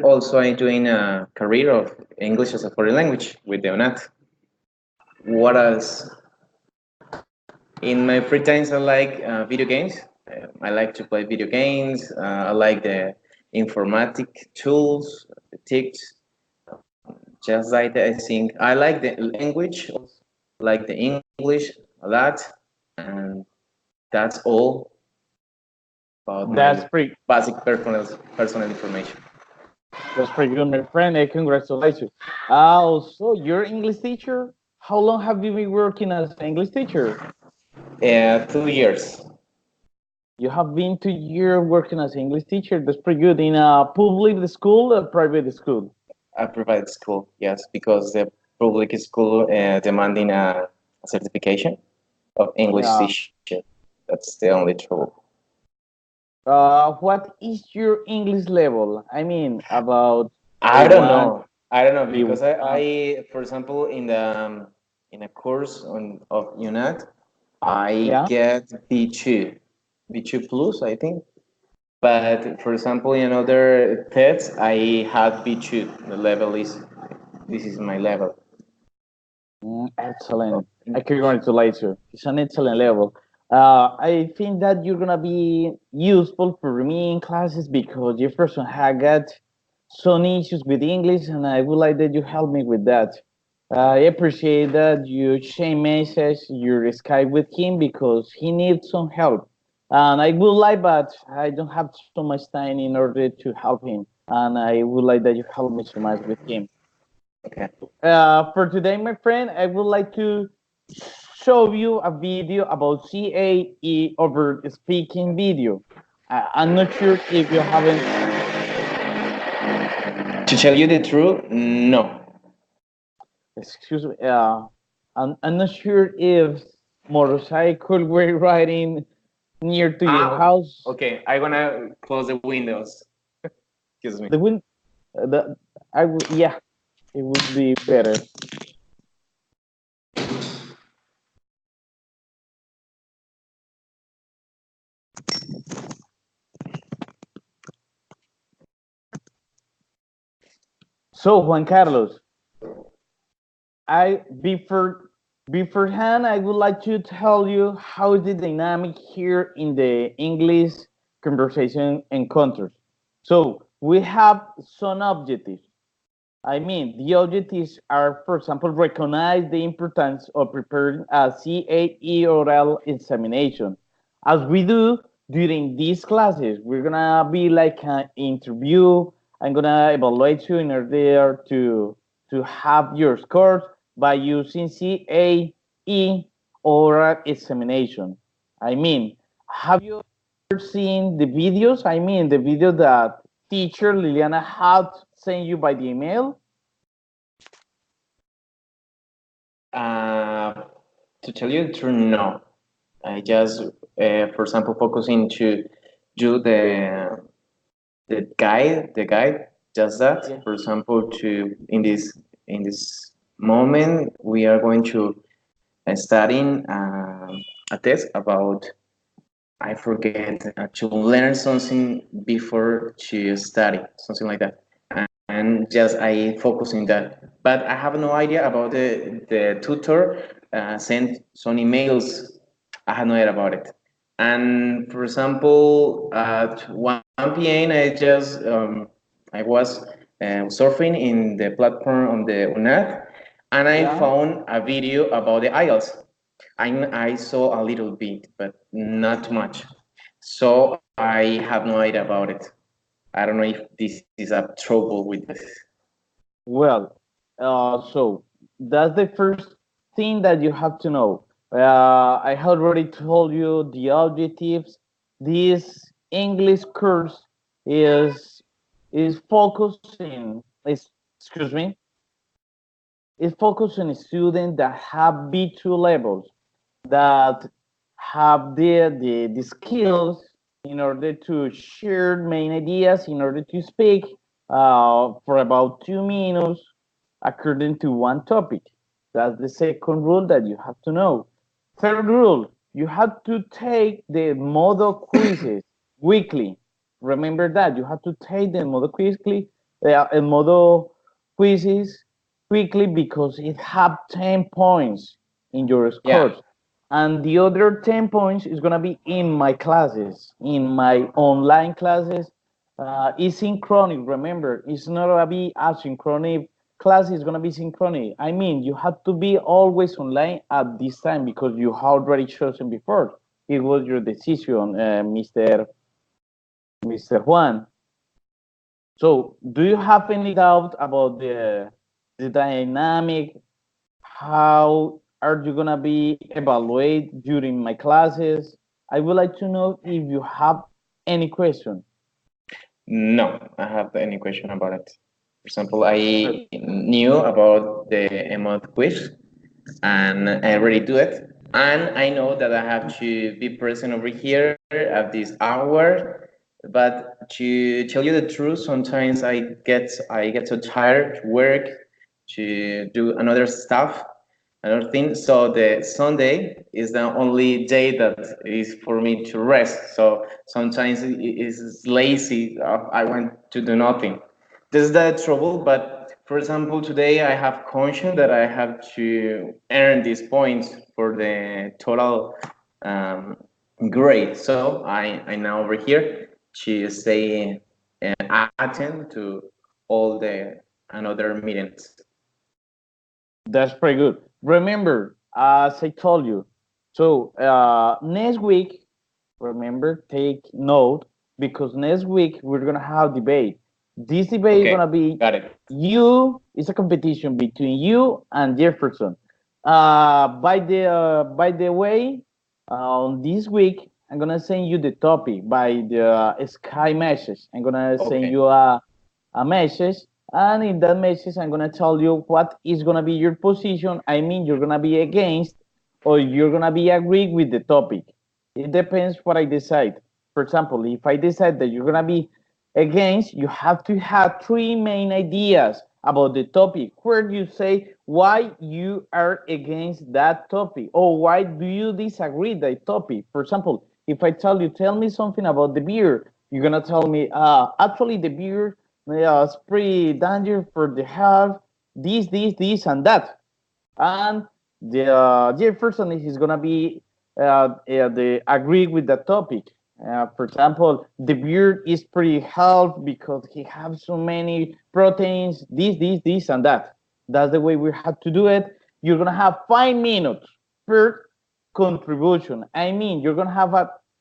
also I'm doing a career of English as a foreign language with the UNAT. What else? In my free times, I like video games. I like to play video games. I like the informatic tools, the tics. Just like that, I think I like the language, like the English a lot, and that's all about That's my pretty. basic personal information. That's pretty good, my friend. Congratulations. Also, you're English teacher. How long have you been working as an English teacher? 2 years. You have been 2 years working as an English teacher. That's pretty good. In a public school or private school? A private school, yes, because the public school demanding a certification of English Yeah. teacher. That's the only trouble. What is your English level? I mean, about I don't A1, know. I don't know because B1. for example, in a course of UNAT, I Yeah. get B2 plus, I think. But for example, in other tests, I had B2. The level is this is my level. Excellent. Of I English. congratulate you. It's an excellent level. I think that you're gonna be useful for me in classes because your person had got some issues with English, and I would like that you help me with that. I appreciate that you share message your Skype with him because he needs some help. And I would like, but I don't have so much time in order to help him. And I would like that you help me so much with him. Okay. For today, my friend, I would like to show you a video about CAE over speaking video. I'm not sure if you haven't. To tell you the truth, no. Excuse me. I'm not sure if motorcycle were riding near to your Ah, house. okay. I'm gonna close the windows. Excuse me. The wind. The I would, yeah, it would be better. So Juan Carlos, I beforehand, I would like to tell you how the dynamic here in the English conversation encounters. So we have some objectives. I mean, the objectives are, for example, recognize the importance of preparing a CAE oral examination. As we do during these classes, we're gonna be like an interview. I'm gonna evaluate you in order to have your scores by using CAE oral examination. I mean, have you ever seen the videos? I mean, the video that teacher Liliana had sent you by the email. Uh, to tell you the truth, no. I just, for example, focusing to do the guide, just that. Yeah. For example, to in this moment, we are going to studying a test about I forget to learn something before to study, something like that. And just I focus in that. But I have no idea about the tutor sent some emails. I had no idea about it. And for example, at 1 p.m., I was surfing in the platform on the UNAD, and I Yeah. found a video about the IELTS. I saw a little bit, but not too much. So I have no idea about it. I don't know if this is a trouble with this. Well, so that's the first thing that you have to know. I have already told you the objectives. This English course is is focusing is excuse me is focusing on students that have B2 levels that have the skills in order to share main ideas, in order to speak for about 2 minutes according to one topic. That's the second rule that you have to know. Third rule, you have to take the model quizzes weekly. Remember that you have to take the model El modo quizzes quickly because it have 10 points in your Yeah. scores. And the other 10 points is gonna be in my classes, in my online classes. It's synchronic, remember, it's not gonna be asynchronous class, is gonna be synchronic. I mean, you have to be always online at this time because you already chosen before. It was your decision, Mr. Juan. So, do you have any doubt about the dynamic? How are you gonna be evaluated during my classes? I would like to know if you have any question. No, I have any question about it. For example, I knew about the emote quiz and I already do it. And I know that I have to be present over here at this hour. But to tell you the truth, sometimes I get so tired to work, to do another stuff, another thing. So the Sunday is the only day that is for me to rest. So sometimes it is lazy. I want to do nothing. This is the trouble. But for example, today I have conscience that I have to earn these points for the total um, grade. So I now over here to stay attend to all the another meetings. That's pretty good. Remember, as I told you, so next week, remember, take note because next week we're gonna have debate. This debate is Okay, gonna be got it. you. It's a competition between you and Jefferson. By the way, this week I'm gonna send you the topic by the Sky message. I'm gonna send Okay. you a message, and in that message I'm gonna tell you what is gonna be your position. I mean, you're gonna be against or you're gonna be agree with the topic. It depends what I decide. For example, if I decide that you're gonna be against, you have to have three main ideas about the topic where you say why you are against that topic or why do you disagree that topic. For example, if I tell you, tell me something about the beer, you're gonna tell me, actually the beer is pretty dangerous for the health, this, and that. And the Jefferson is gonna be the agree with the topic. For example, the beer is pretty healthy because he has so many proteins, this, and that. That's the way we have to do it. You're gonna have 5 minutes per contribution. I mean, you're gonna have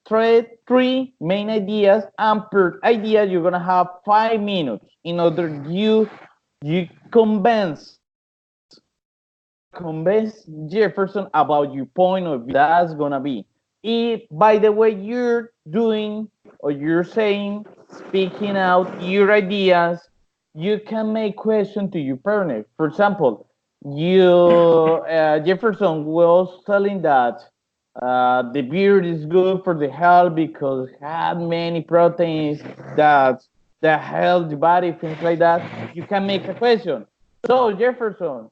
three main ideas, and per idea, you're gonna have 5 minutes in order you convince Jefferson about your point of view. That's gonna be. If by the way you're doing or you're saying, speaking out your ideas, you can make question to your partner. For example, you Jefferson was telling that the beer is good for the health because it had many proteins that help the body, things like that. You can make a question. So Jefferson,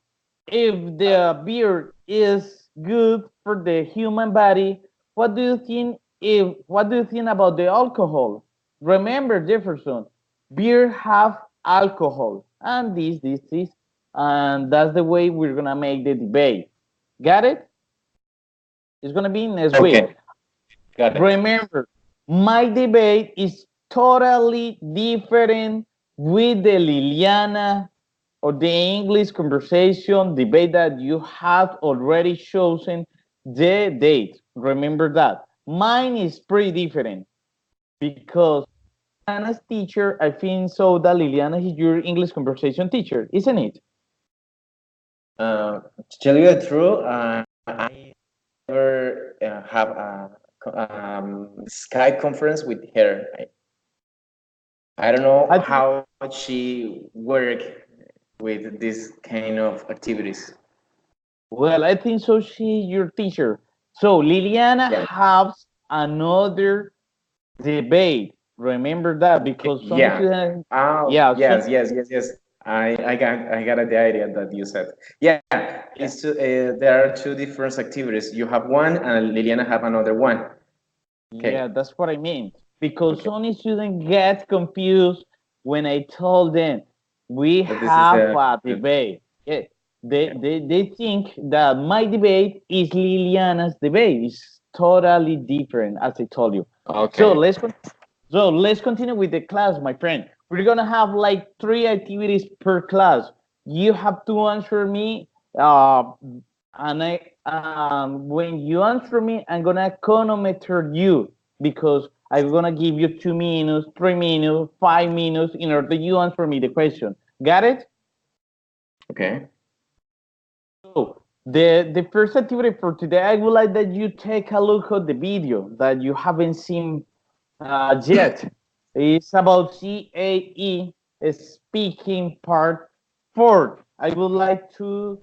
if the beer is good for the human body, what do you think about the alcohol? Remember, Jefferson, beer have alcohol, and this, and that's the way we're gonna make the debate. Got it? It's gonna be next week. Okay, got it. Remember, my debate is totally different with the Liliana or the English conversation debate that you have already chosen the date. Remember that. Mine is pretty different because Liliana's teacher, I think so that Liliana is your English conversation teacher, isn't it? To tell you the truth, I never have a Skype conference with her. I don't know I think, how she work with this kind of activities. well, I think so she your teacher. So Liliana Yeah. has another debate. Remember that Okay. because some Yeah. students, Oh, yeah, some yes. I got the idea that you said. Yeah, yeah, there are two different activities. You have one, and Liliana have another one. Okay. yeah, that's what I mean. Because Okay. some students get confused when I told them We But this is have the a debate. Yeah. They think that my debate is Liliana's debate. It's totally different, as I told you. So okay. let's continue with the class, my friend. We're gonna have like 3 activities per class. You have to answer me, and when you answer me, I'm gonna chronometer you because I'm gonna give you 2 minutes, 3 minutes, 5 minutes in order you answer me the question. Got it? Okay. So the first activity for today, I would like that you take a look at the video that you haven't seen yet. It's about CAE speaking part 4. I would like to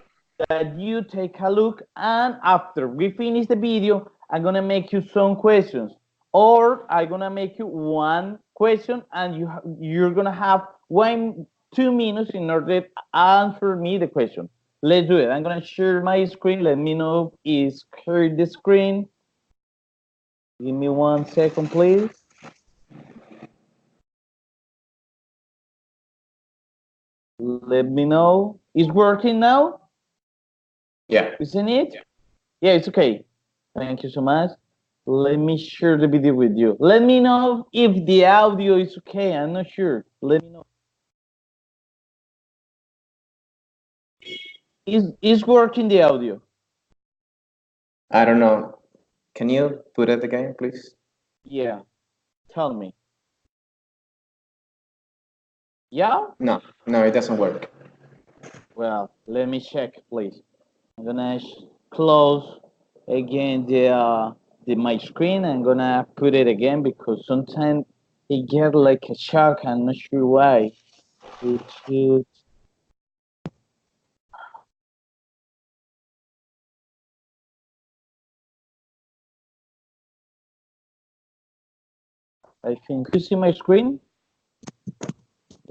that you take a look, and after we finish the video, I'm gonna make you some questions, or I'm gonna make you one question, and you're gonna have 2 minutes in order to answer me the question. Let's do it. I'm gonna share my screen. Let me know if it's clear the screen. Give me 1 second, please. Let me know. It's working now, Yeah. isn't it? Yeah, it's okay. Thank you so much. Let me share the video with you. Let me know if the audio is okay. I'm not sure. Let me know. Is working the audio? I don't know. Can you put it again, please? Yeah. Tell me. Yeah? No, no, it doesn't work. Well, let me check, please. I'm gonna close again the my screen. I'm gonna put it again because sometimes it get like a shock. I'm not sure why. It should. I think you see my screen.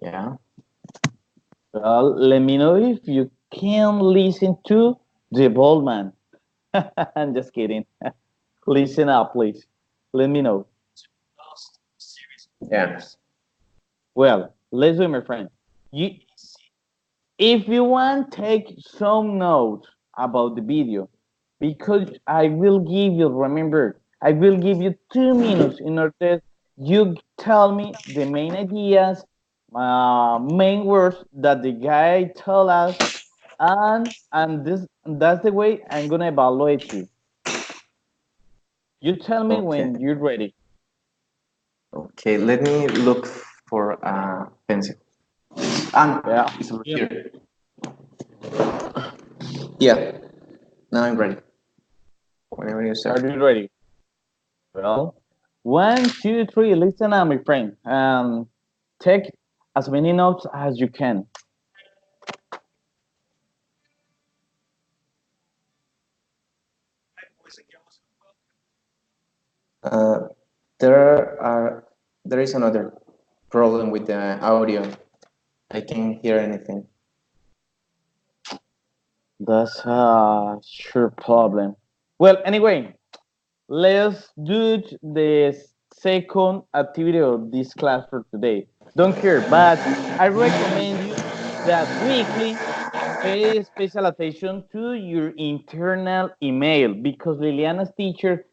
Yeah. Well, let me know if you can listen to the Bald Man. I'm just kidding. Listen up, please. Let me know. Yeah. Well, let's do it, my friend. You, if you want, take some notes about the video because I will give you, remember, I will give you 2 minutes in order you tell me the main ideas, main words that the guy told us, and that's the way I'm gonna evaluate you. You tell me Okay. when you're ready. Okay. Let me look for a pencil. And Yeah. it's over Yeah. here. Yeah. Now I'm ready. Whenever you Are start. you ready? Well, 1, 2, 3. Listen up, my friend. Take as many notes as you can. Uh, there are. There is another problem with the audio. I can't hear anything. That's a sure problem. Well, anyway, let's do the second activity of this class for today. Don't care, but I recommend you that weekly pay special attention to your internal email because Liliana's teacher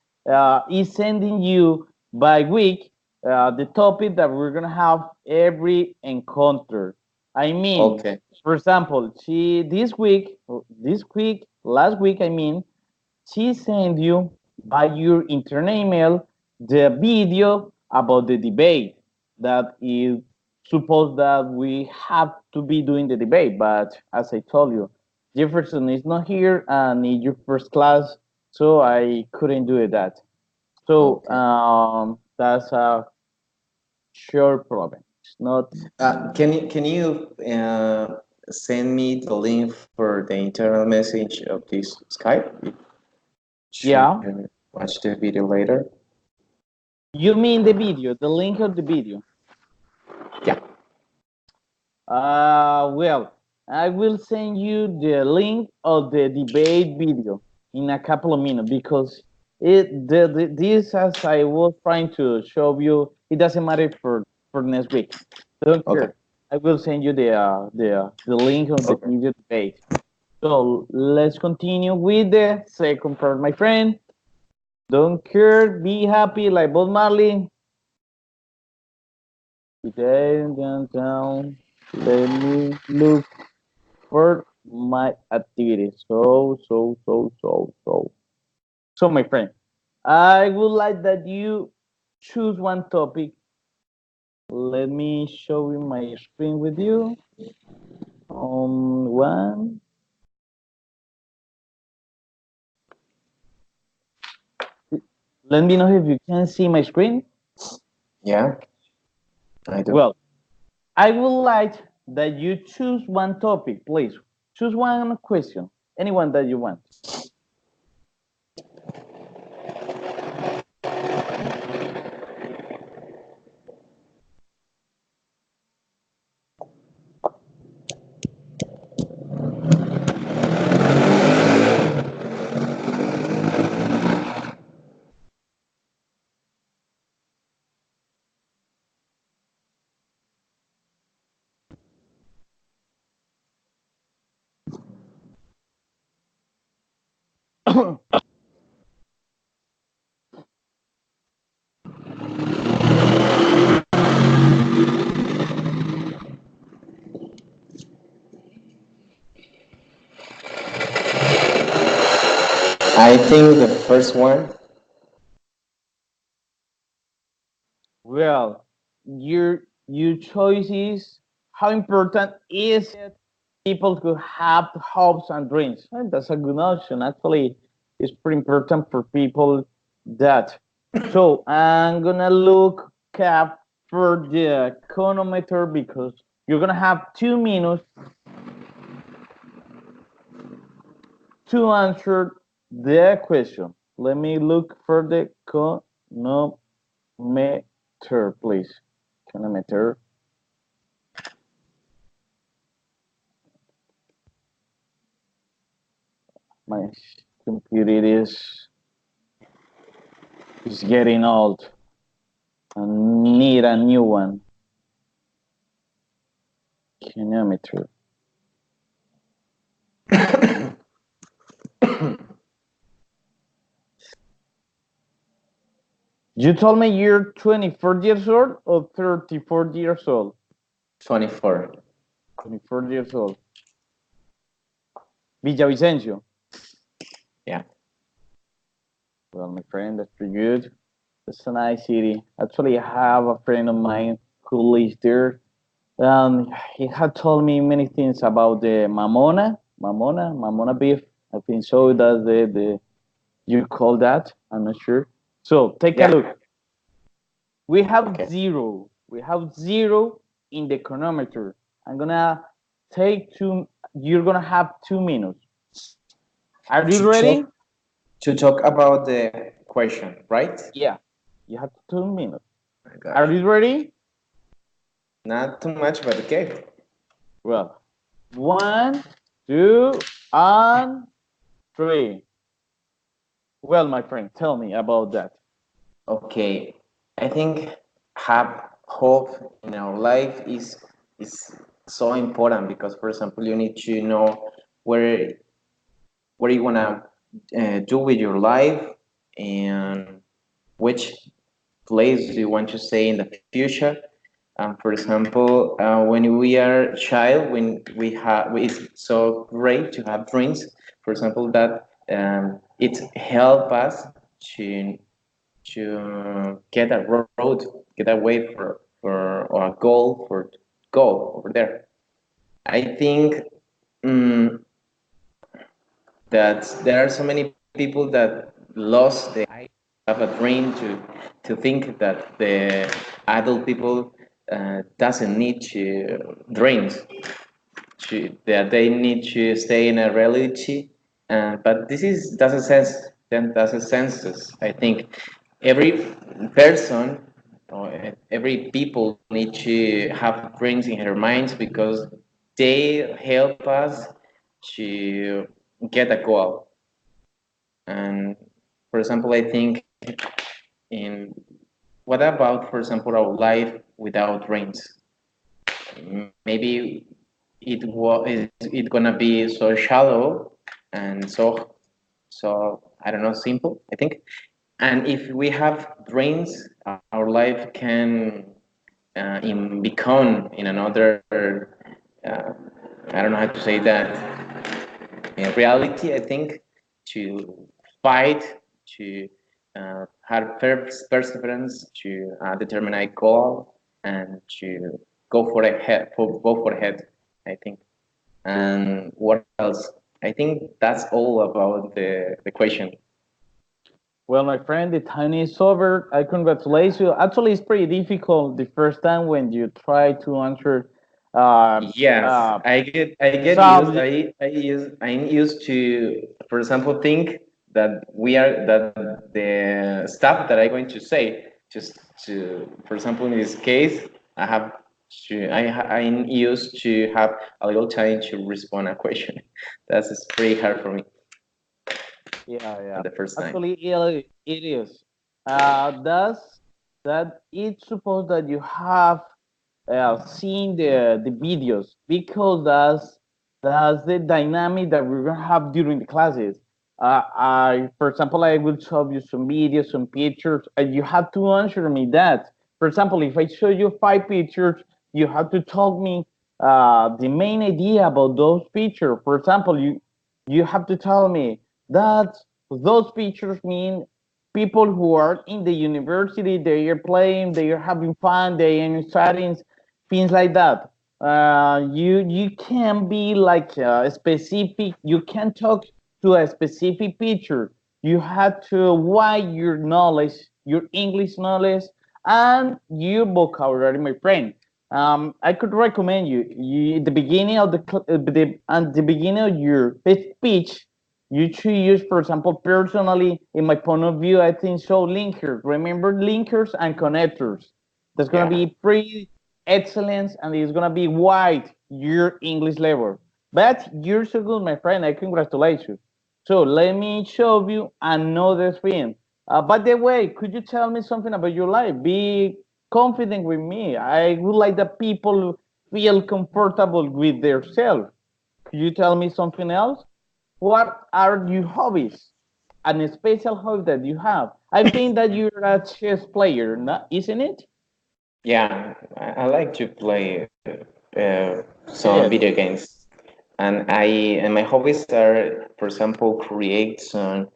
is sending you by week the topic that we're gonna have every encounter. I mean, Okay. for example, she last week, I mean, she sent you by your internal email the video about the debate that is supposed that we have to be doing the debate. But as I told you, Jefferson is not here and it's your first class, so I couldn't do it that. So Okay. that's a sure problem. It's not. Can you send me the link for the internal message of this Skype? Should Yeah. watch the video later. You mean the video, the link of the video? Yeah. Well, I will send you the link of the debate video in a couple of minutes because this, as I was trying to show you, it doesn't matter for next week. Don't Okay. care. I will send you the link of the Okay. previous page. So let's continue with the second part, my friend. Don't care, be happy like Bob Marley. Today downtown, let me look for my activity. So, my friend, I would like that you choose one topic. Let me show you my screen with you. One. Let me know if you can see my screen. Yeah, I do. Well, I would like that you choose one topic, please. Choose one question, anyone that you want. I think the first one. Well, your choice is how important is it people to have hopes and dreams? And that's a good option. Actually, it's pretty important for people that. So I'm gonna look up for the chronometer because you're gonna have 2 minutes to answer the question. Let me look for the chronometer, please. Chronometer. My computer is getting old. I need a new one. Chronometer. You told me you're 24 years old or 34 years old? 24. 24 years old. Villavicencio. Yeah. Well, my friend, that's pretty good. It's a nice city. Actually, I have a friend of mine who lives there. He had told me many things about the mamona beef. I think so. That's the you call that. I'm not sure. So take a Yeah. look. We have Okay. zero. We have zero in the chronometer. I'm gonna take two. You're gonna have 2 minutes. Are you To ready? talk to talk about the question, right? Yeah. You have 2 minutes. I got Are you. you ready? Not too much, but okay. Well, one, two, and three. Well, my friend, tell me about that. Okay. I think have hope in our life is so important because, for example, you need to know where what you wanna do with your life and which place do you want to stay in the future. For example, when we are child, when it's so great to have dreams. For example, that it help us to get a road, get a way for or a goal for go over there. I think um, that there are so many people that lost the have a dream to think that the adult people doesn't need to dreams that they need to stay in a reality, but this is doesn't sense then doesn't sense. I think every person or every people need to have dreams in their minds because they help us to get a goal. And for example, I think in what about, for example, our life without dreams? maybe it gonna be so shallow and so I don't know, simple, I think. And if we have dreams, our life can become in another I don't know how to say that, in reality, I think, to fight, to have perseverance, to determine a goal, and to go for ahead, I think. And what else? I think that's all about the question. Well, my friend, the time is over. I congratulate you. Actually, it's pretty difficult the first time when you try to answer uh, Yes, uh, I get used. subject. I'm used to, for example, think that we are that the stuff that I'm going to say, just to, for example, in this case, I have I'm used to have a little time to respond a question. That's pretty hard for me Yeah, yeah. at the first time. Actually, it is. That's that. It's supposed that you have seen the videos because that's the dynamic that we're gonna have during the classes. For example, I will show you some videos, some pictures, and you have to answer me that. For example, if I show you 5 pictures, you have to tell me the main idea about those pictures. For example, you have to tell me that those pictures mean people who are in the university, they are playing, they are having fun, they are studying, things like that. You can be like specific. You can talk to a specific picture. You have to widen your knowledge, your English knowledge, and your vocabulary, my friend. I could recommend you at the beginning of at the beginning of your speech, you should use, for example, personally, in my point of view, I think so. Linkers, remember linkers and connectors. That's gonna Yeah. be pretty excellent, and it's gonna be wide your English level. But you're so good, my friend. I congratulate you. So let me show you another thing. By the way, could you tell me something about your life? Be confident with me. I would like that people feel comfortable with themselves. Could you tell me something else? What are your hobbies? And a special hobby that you have? I think that you're a chess player, isn't it? Yeah, I like to play some Yes. video games, and my hobbies are, for example, create some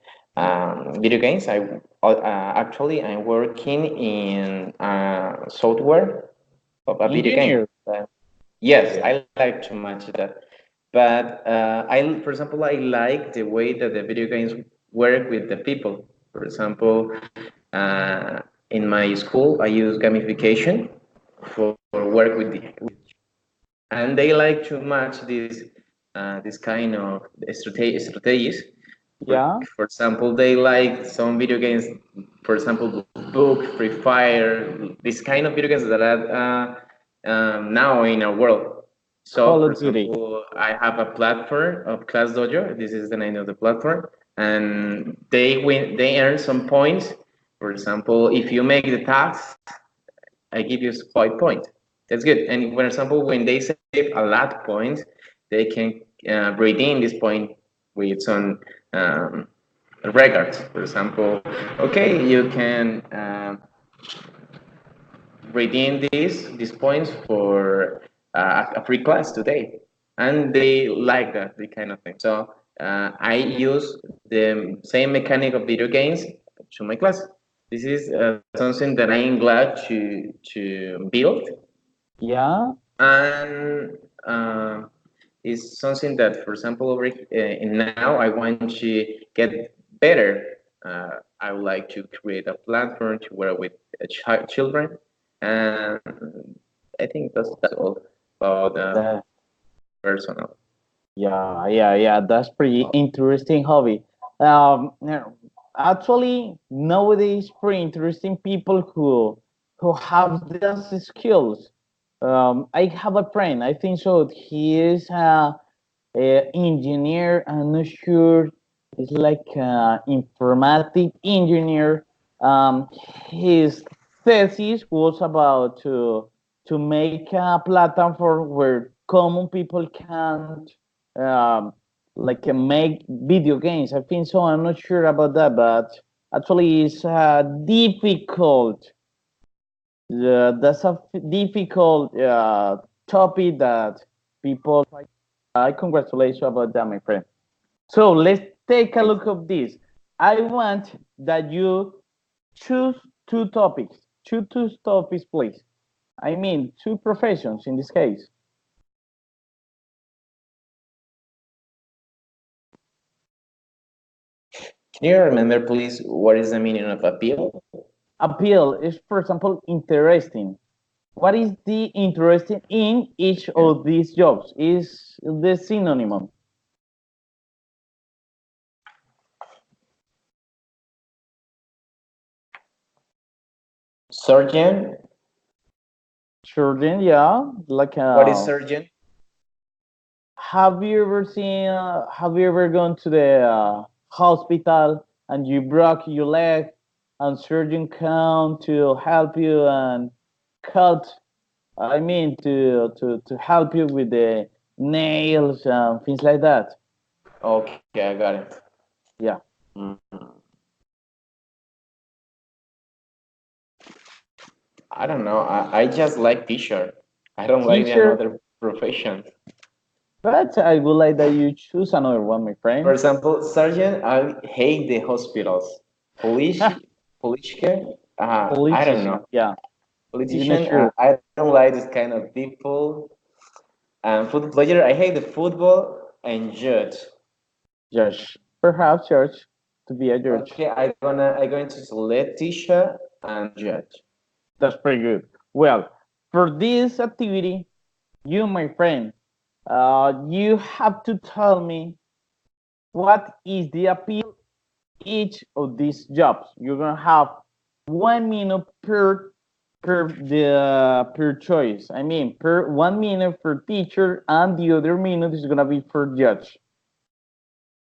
video games. Actually I'm working in software of a video game. Engineer. Yes, Yeah. I like too much that, but for example, I like the way that the video games work with the people. For example, uh, in my school, I use gamification for work with and they like too much this kind of strategies. Yeah. For example, they like some video games. For example, Book, Free Fire, this kind of video games that are now in our world. So, Call for of Duty. example, I have a platform of Class Dojo. This is the name of the platform, and they earn some points. For example, if you make the task, I give you 5 points. That's good. And for example, when they save a lot of points, they can redeem this point with some records. For example, okay, you can redeem these points for a free class today, and they like that the kind of thing. So I use the same mechanic of video games to my class. This is something that I am glad to build, Yeah. and it's something that, for example, now I want to get better. I would like to create a platform to work with children, and I think that's all about That, personal. yeah. That's pretty interesting hobby. Yeah, actually, nowadays, pretty interesting people who have these skills. I have a friend. I think so. He is a engineer. I'm not sure. It's like informatic engineer. His thesis was about to make a platform for where common people can make video games. I think so. I'm not sure about that, but actually, it's difficult. That's a difficult topic that people. I congratulate you about that, my friend. So let's take a look at this. I want that you choose two topics. Choose two topics, please. I mean, two professions in this case. Can you remember, please, what is the meaning of appeal? Appeal is, for example, interesting. What is the interesting in each of these jobs? Is the synonym? Surgeon? Surgeon, yeah. Like What is surgeon? have you ever seen? Have you ever gone to the hospital and you broke your leg, and surgeon come to help you and cut? I mean, to help you with the nails and things like that. Okay, I got it. Yeah. Mm. I don't know. I just like teacher. I don't like the Teacher, another profession. but I would like that you choose another one, my For friend. example, surgeon, I hate the hospitals. Police, politician, I don't Politician, know. yeah. You're not Politician, sure. I don't like this kind of people. And football player, I hate the football and judge. Judge. Perhaps judge to be a judge. Okay, I going to select teacher and judge. That's pretty good. Well, for this activity, you, my friend, you have to tell me what is the appeal each of these jobs. You're gonna have 1 minute per choice. I mean, per 1 minute for teacher, and the other minute is gonna be for judge.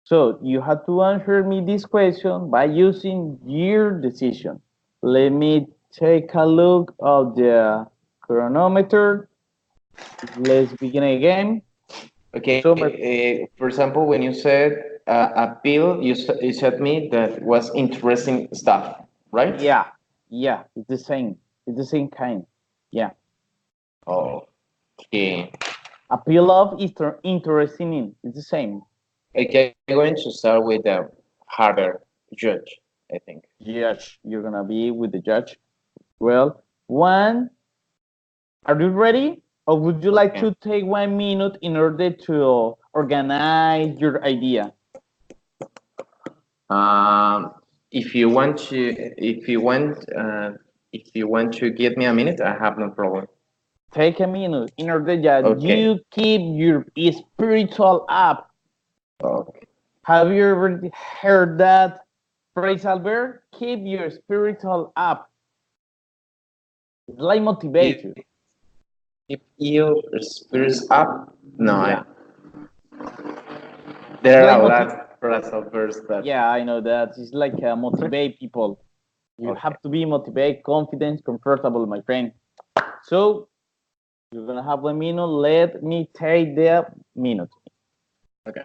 So you have to answer me this question by using your decision. Let me take a look at the chronometer. Let's begin again. Okay, So my for example, when you said appeal, you said me that was interesting stuff, right? yeah, yeah, it's the same. It's the same kind. Yeah. Okay. Appeal of is interesting in. It's the same. Okay, I'm going to start with the harder judge, I think. Judge. You're gonna be with the judge. Well, one. Are you ready? Or would you like Okay. to take 1 minute in order to organize your idea? If you want to, if you want to give me a minute, I have no problem. Take a minute in order that Okay. you keep your spiritual up. Okay. Have you ever heard that phrase, Albert? Keep your spiritual up. It's like motivate you. If your spirits up, no, Yeah. It's there like are a lot of verse that. yeah, I know that. It's like motivate people. You Okay. have to be motivated, confident, comfortable, my friend. So you're gonna have 1 minute. Let me take the minute. Okay.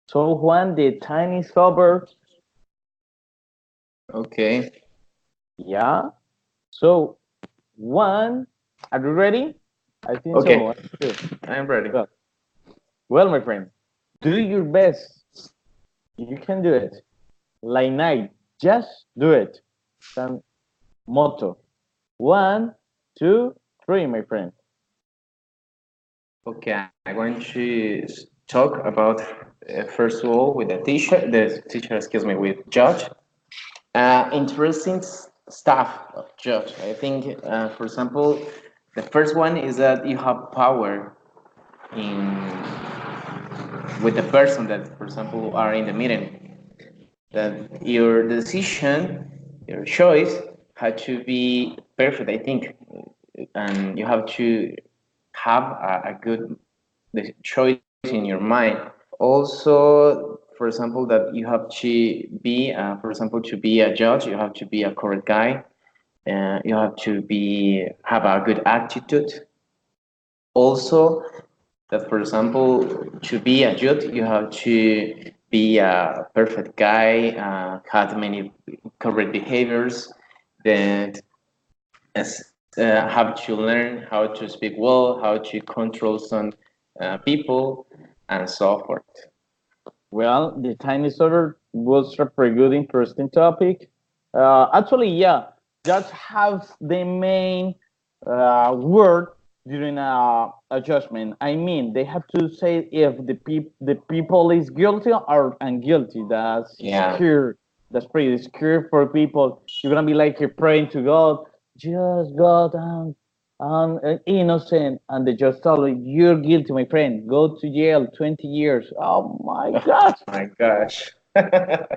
So Juan, the time is over. Okay. Yeah. So one, are you ready? I think so. Okay. One, two. I'm ready. Go. Well, my friend, do your best. You can do it. Like night, just do it. San motto. One, two, three, my friend. Okay, I'm going to talk about first of all with the teacher, excuse me, with Judge. Interesting stuff of Judge. I think, for example, the first one is that you have power in with the person that, for example, are in the meeting. That your decision, your choice, had to be perfect. I think, and you have to have a good choice in your mind. Also, for example, that you have to be, for example, to be a judge, you have to be a correct guy. You have to be have a good attitude. Also, that for example, to be a judge, you have to be a perfect guy, have many correct behaviors, that have to learn how to speak well, how to control some people, and so forth. Well, the Chinese order was a pretty good, interesting topic. Actually, yeah, just have the main word during a judgment. I mean, they have to say if the people is guilty or unguilty. That's Yeah. scary. That's pretty scary for people. You're gonna be like praying to God, just God and innocent, and they just tell you you're guilty, my friend. Go to jail, 20 years. Oh my God. My gosh.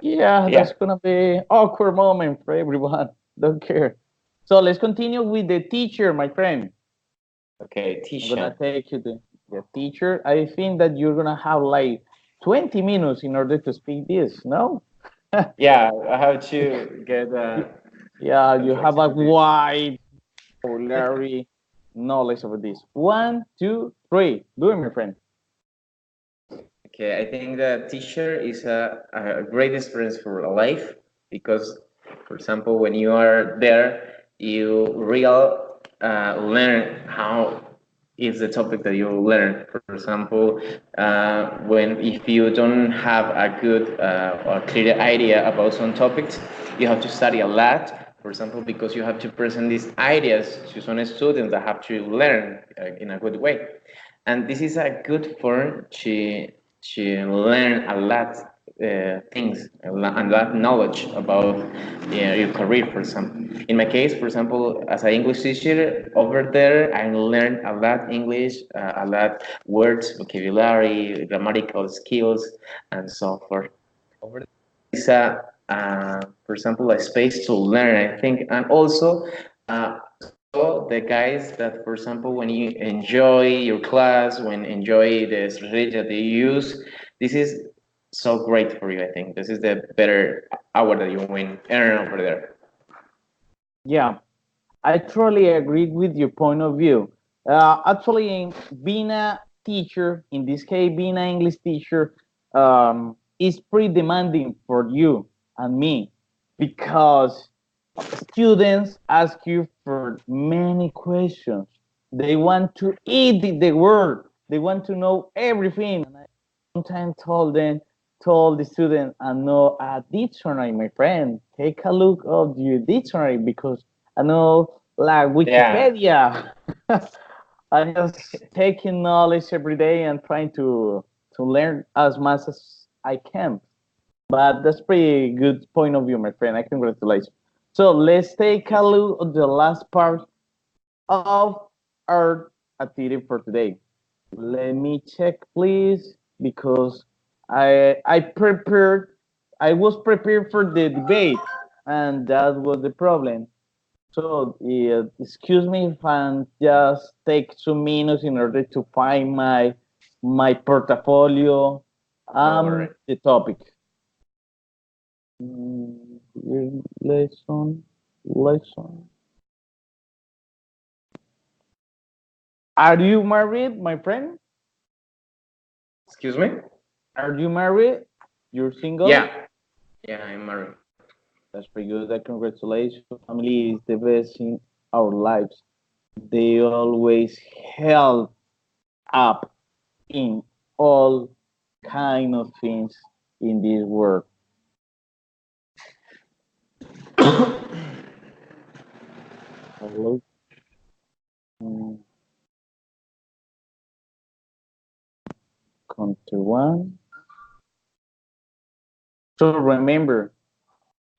Yeah, Yeah. that's gonna be awkward moment for everyone. Don't care. So let's continue with the teacher, my friend. Okay, I'm gonna Tisha. take you to the teacher. I think that you're gonna have like 20 minutes in order to speak this, no? Yeah, I have to get Yeah, you contract have a for this. wide vocabulary knowledge of this. One, two, three. Do it, my friend. Okay, I think that teacher is a great experience for life because, for example, when you are there, you real learn how is the topic that you learn. For example, when if you don't have a good or clear idea about some topics, you have to study a lot. For example, because you have to present these ideas to some students that have to learn in a good way, and this is a good form to learn a lot things, a lot knowledge about your career. For example, in my case, for example, as an English teacher over there, I learned a lot English, a lot words, vocabulary, grammatical skills, and so forth. Over there is for example, a space to learn, I think, and also so the guys that, for example, when you enjoy your class, when enjoy the strategy that you use, this is so great for you. I think this is the better hour that you win earn over there. Yeah, I totally agree with your point of view. Actually, being a teacher, in this case, being an English teacher, is pretty demanding for you and me because students ask you for many questions. They want to eat the word. They want to know everything. And I sometimes told the student, I know a dictionary, my friend. Take a look of your dictionary because I know like Yeah. Wikipedia. I just taking knowledge every day and trying to learn as much as I can. But that's pretty good point of view, my friend. I congratulate you. So let's take a look at the last part of our activity for today. Let me check, please, because I prepared. I was prepared for the debate, and that was the problem. So, excuse me if I just take 2 minutes in order to find my portfolio, No worry. the topic. Mm, lesson. Are you married, my friend? Excuse me. Are you married? You're single? Yeah. Yeah, I'm married. That's pretty good. Congratulations. Family is the best in our lives. They always help up in all kind of things in this world. Hello. Mm, Counter one. So remember,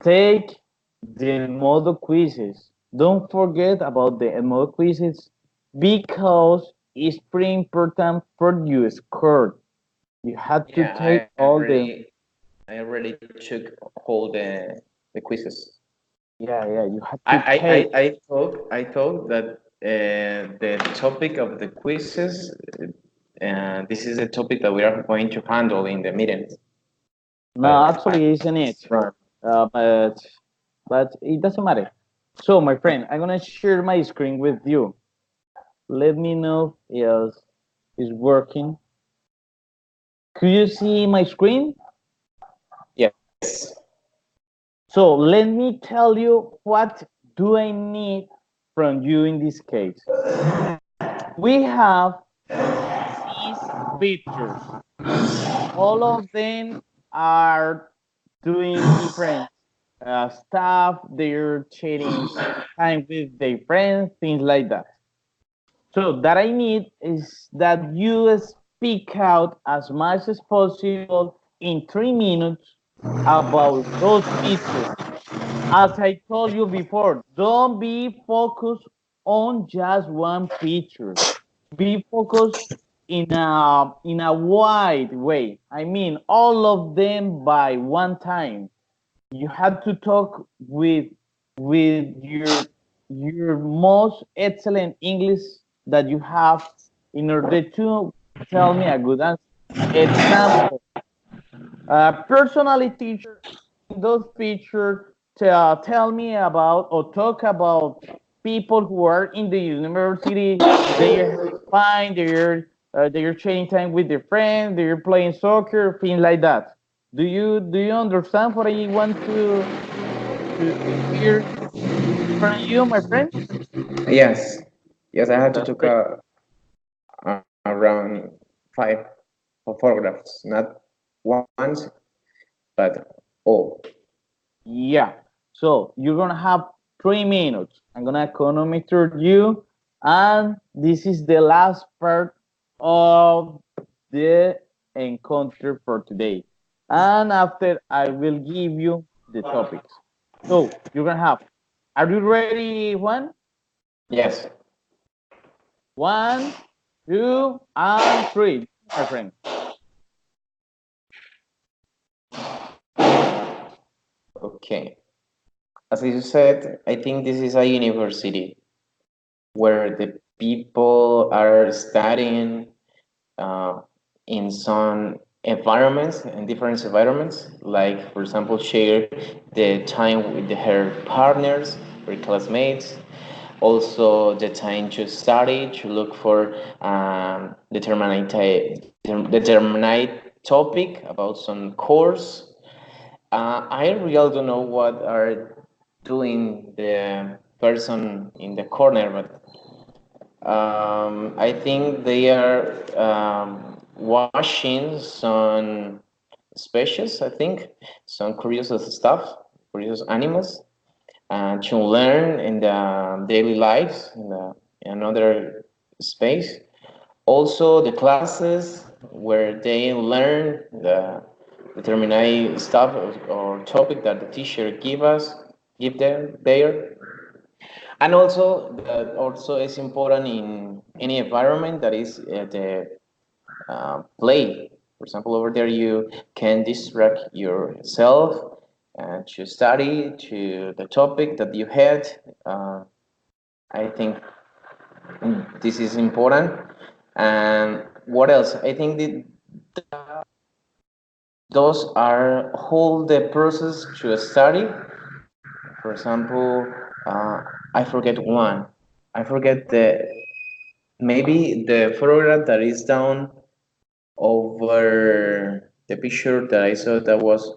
take the model quizzes. Don't forget about the model quizzes because it's pretty important for your score. You have to Yeah, take all the I already took all the quizzes. yeah, you have to take I thought that the topic of the quizzes, this is a topic that we are going to handle in the meetings. no, But actually isn't it? right. Uh, but but it doesn't matter. So my friend, I'm gonna share my screen with you. Let me know if it's working. Could you see my screen? Yes. So let me tell you what do I need from you in this case. We have these features. All of them are doing different stuff. They're sharing time with their friends, things like that. So that I need is that you speak out as much as possible in 3 minutes about those features. As I told you before, don't be focused on just one feature. Be focused in a wide way. I mean, all of them by one time. You have to talk with your most excellent English that you have in order to tell me a good answer. Example, personality teacher in those features tell me about or talk about people who are in the university. They are having fun. They're sharing time with their friends. They're playing soccer, things like that. Do you understand what I want to hear from you, my friend? Yes. Yes, I had to That's took great. around five photographs, not once, but all. Yeah. So you're gonna have 3 minutes. I'm gonna chronometer you, and this is the last part of the encounter for today. And after, I will give you the topics. So you're gonna have. Are you ready, Juan? Yes. One, two, and three, my friend. Okay. As you said, I think this is a university where the people are studying uh, in some environments, in different environments, like, for example, share the time with her partners or classmates, also the time to study, to look for determinate topic about some course. I really don't know what are doing the person in the corner, but I think they are watching some species, I think, some curious stuff, curious animals, to learn in the daily lives in another space. Also, the classes where they learn the determined stuff or topic that the teacher give them there. And also, also is important in any environment that is the play. For example, over there you can distract yourself to study to the topic that you had. Uh, I think this is important. And what else? I think those are whole the process to study. For example, I forget one. I forget the maybe the photograph that is down over the picture that I saw that was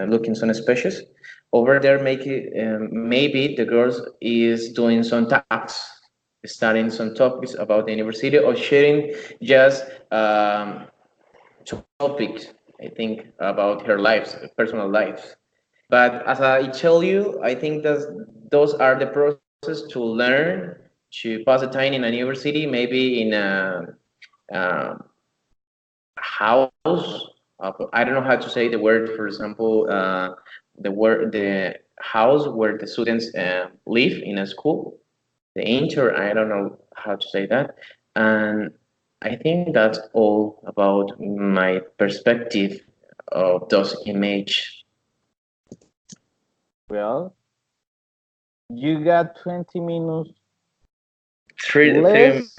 looking some species. Over there, make it, maybe the girls is doing some tasks, studying some topics about the university or sharing just topics, I think, about her lives, personal lives. But as I tell you, I think that those are the process to learn to pass the time in a university, maybe in a house. I don't know how to say the word. For example, the house where the students live in a school, the intern. I don't know how to say that, and I think that's all about my perspective of those image. Well, you got 20 minutes Three, less,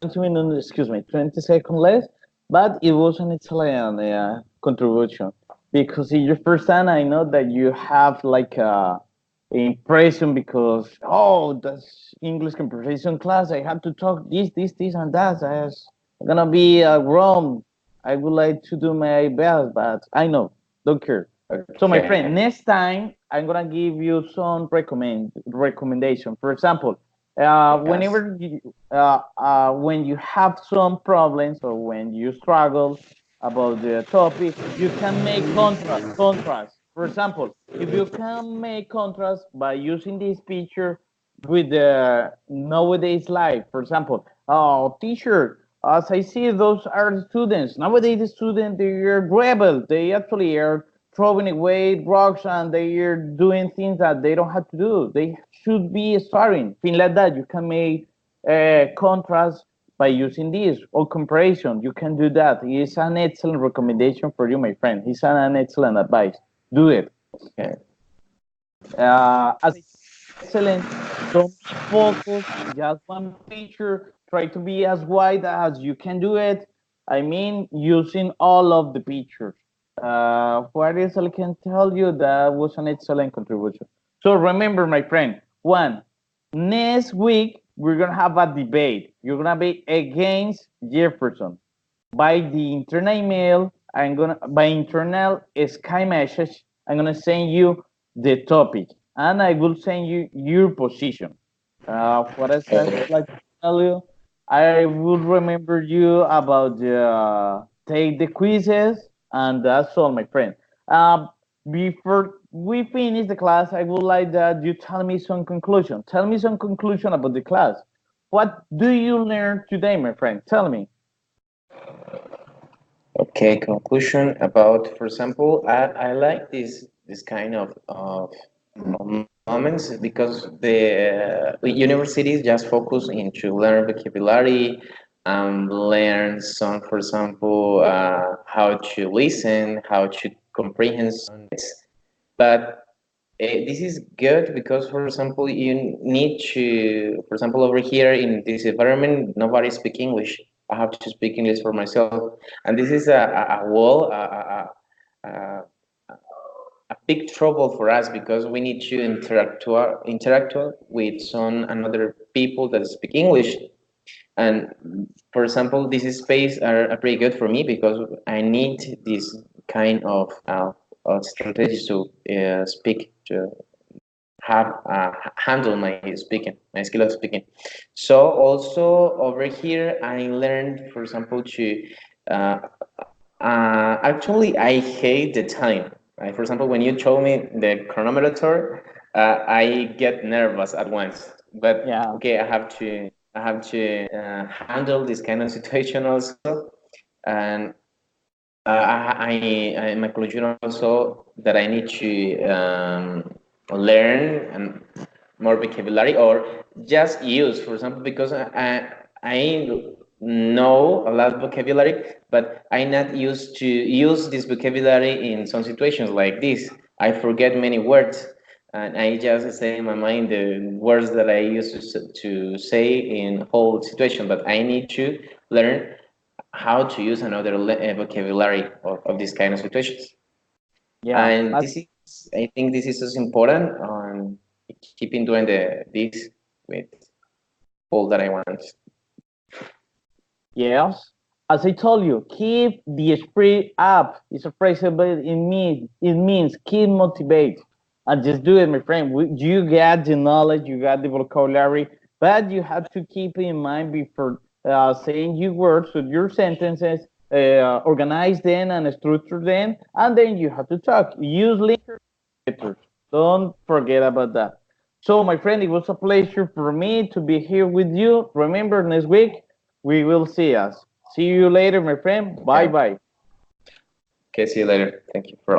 20 minutes, excuse me, 20 seconds less, but it was an excellent contribution because in your first time, I know that you have like a impression because, oh, that's English conversation class. I have to talk this, and that. I'm gonna be wrong. I would like to do my best, but I know, don't care. So my okay. friend, next time I'm gonna give you some recommendation. For example, Yes. when you have some problems or when you struggle about the topic, you can make contrast. For example, if you can make contrast by using this picture with the nowadays life. For example, oh, teacher, as I see, those are the students. Nowadays, the students, they are rebel. They actually are throwing away drugs and they are doing things that they don't have to do. They should be starting. Things like that. You can make contrast by using this or comparison. You can do that. It's an excellent recommendation for you, my friend. It's an excellent advice. Do it. Okay. As I excellent, don't be focused on just one picture. Try to be as wide as you can do it. I mean, using all of the pictures. What else I can tell you? That was an excellent contribution. So remember, my friend, one, next week we're gonna have a debate. You're gonna be against Jefferson by the internal email. I'm gonna by internal Sky message. I'm gonna send you the topic, and I will send you your position. What else I Okay. would like to tell you? I will remember you about the take the quizzes, and that's all, my friend. Before we finish the class, I would like that you tell me some conclusion. Tell me some conclusion about the class. What do you learn today, my friend? Tell me. Okay, conclusion about, for example, I like this kind of moments because the universities just focus into learn vocabulary, learn some, for example, how to listen, how to comprehend, but this is good because, for example, you need to, for example, over here in this environment, nobody speak English. I have to speak English for myself, and this is a wall, a, a big trouble for us because we need to interact with some another people that speak English. And for example, this space are pretty good for me because I need this kind of strategies to speak to have handle my speaking, my skill of speaking. So also over here, I learned, for example, to actually I hate the time. Right? For example, when you show me the chronometer, I get nervous at once. But Yeah. okay, I have to handle this kind of situation also, and I my conclusion also that I need to learn and more vocabulary or just use, for example, because I know a lot of vocabulary, but I not used to use this vocabulary in some situations like this. I forget many words, and I just say in my mind the words that I used to say in whole situation. But I need to learn how to use another vocabulary of these kind of situations. Yeah. And this is, I think this is as important on keeping doing this with all that I want. Yes. As I told you, keep the spirit up. It's a phrase, but it means keep motivate. And just do it, my friend. You got the knowledge, you got the vocabulary, but you have to keep in mind before saying your words or your sentences. organize them and structure them, and then you have to talk. Use letters. Don't forget about that. So, my friend, it was a pleasure for me to be here with you. Remember, next week we will see us. See you later, my friend. Bye Yeah. bye. Okay, see you later. Thank you for